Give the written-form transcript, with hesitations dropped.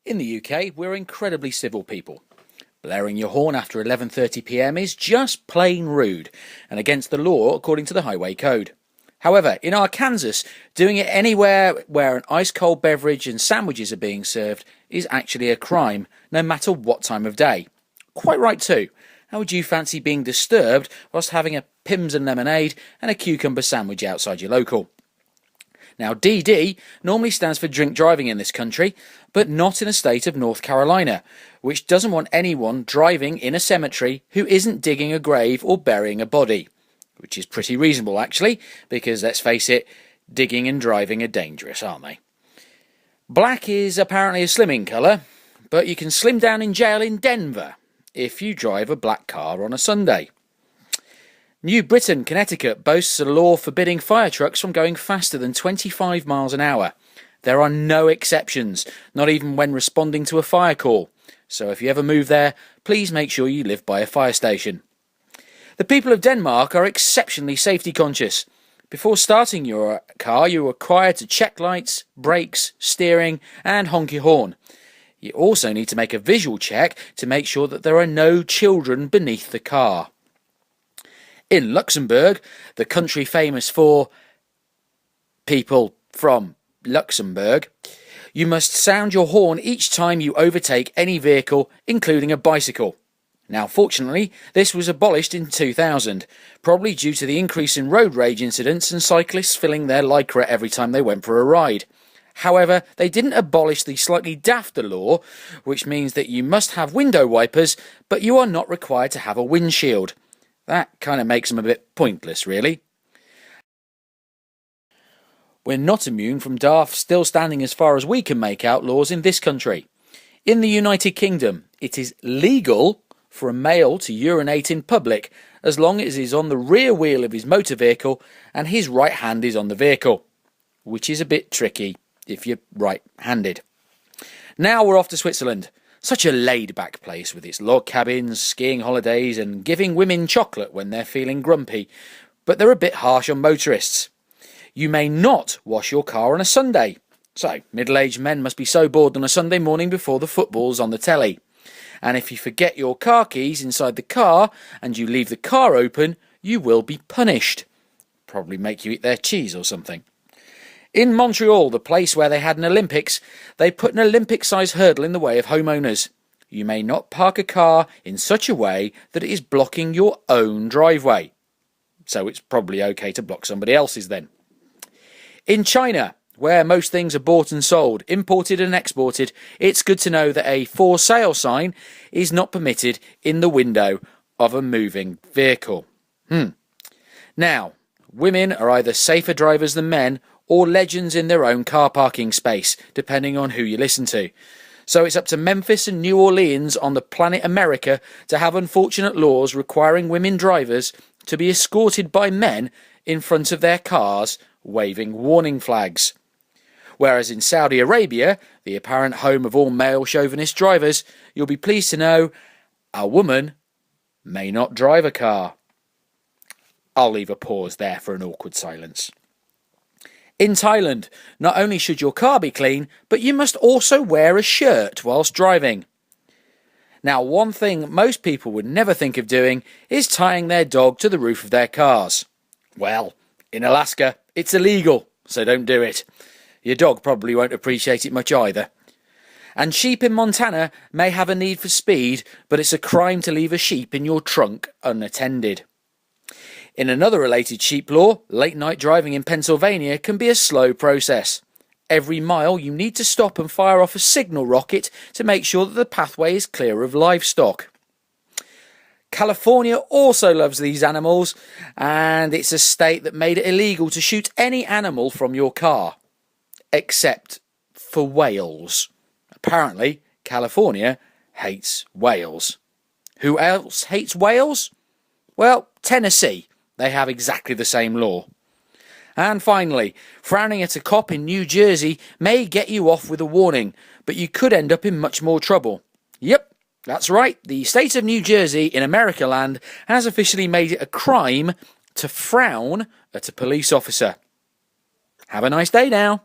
In the UK, we're incredibly civil people. Blaring your horn after 11:30 p.m. is just plain rude and against the law according to the Highway Code. However, in Arkansas, doing it anywhere where an ice-cold beverage and sandwiches are being served is actually a crime, no matter what time of day. Quite right too. How would you fancy being disturbed whilst having a Pimm's and lemonade and a cucumber sandwich outside your local? Now, DD normally stands for drink driving in this country, but not in the state of North Carolina, which doesn't want anyone driving in a cemetery who isn't digging a grave or burying a body. Which is pretty reasonable, actually, because let's face it, digging and driving are dangerous, aren't they? Black is apparently a slimming colour, but you can slim down in jail in Denver if you drive a black car on a Sunday. New Britain, Connecticut boasts a law forbidding fire trucks from going faster than 25 miles an hour. There are no exceptions, not even when responding to a fire call. So if you ever move there, please make sure you live by a fire station. The people of Denmark are exceptionally safety conscious. Before starting your car, you're required to check lights, brakes, steering, and honk your horn. You also need to make a visual check to make sure that there are no children beneath the car. In Luxembourg, the country famous for people from Luxembourg, you must sound your horn each time you overtake any vehicle, including a bicycle. Now, fortunately, this was abolished in 2000, probably due to the increase in road rage incidents and cyclists filling their lycra every time they went for a ride. However, they didn't abolish the slightly dafter law, which means that you must have window wipers, but you are not required to have a windshield. That kind of makes them a bit pointless, really. We're not immune from daft still standing as far as we can make out laws in this country. In the United Kingdom, it is legal for a male to urinate in public as long as he's on the rear wheel of his motor vehicle and his right hand is on the vehicle, which is a bit tricky if you're right-handed. Now we're off to Switzerland. Such a laid-back place with its log cabins, skiing holidays and giving women chocolate when they're feeling grumpy, but they're a bit harsh on motorists. You may not wash your car on a Sunday. So, middle-aged men must be so bored on a Sunday morning before the football's on the telly. And if you forget your car keys inside the car and you leave the car open, you will be punished. Probably make you eat their cheese or something. In Montreal, the place where they had an Olympics, they put an Olympic-sized hurdle in the way of homeowners. You may not park a car in such a way that it is blocking your own driveway. So it's probably okay to block somebody else's then. In China, where most things are bought and sold, imported and exported, it's good to know that a for sale sign is not permitted in the window of a moving vehicle. Now, women are either safer drivers than men or legends in their own car parking space, depending on who you listen to. So it's up to Memphis and New Orleans on the planet America to have unfortunate laws requiring women drivers to be escorted by men in front of their cars waving warning flags. Whereas in Saudi Arabia, the apparent home of all male chauvinist drivers, you'll be pleased to know a woman may not drive a car. I'll leave a pause there for an awkward silence. In Thailand, not only should your car be clean, but you must also wear a shirt whilst driving. Now, one thing most people would never think of doing is tying their dog to the roof of their cars. Well, in Alaska, it's illegal, so don't do it. Your dog probably won't appreciate it much either. And sheep in Montana may have a need for speed, but it's a crime to leave a sheep in your trunk unattended. In another related sheep law, late-night driving in Pennsylvania can be a slow process. Every mile you need to stop and fire off a signal rocket to make sure that the pathway is clear of livestock. California also loves these animals, and it's a state that made it illegal to shoot any animal from your car. Except for whales. Apparently, California hates whales. Who else hates whales? Well, Tennessee. They have exactly the same law. And finally, frowning at a cop in New Jersey may get you off with a warning, but you could end up in much more trouble. Yep, that's right. The state of New Jersey in America land has officially made it a crime to frown at a police officer. Have a nice day now.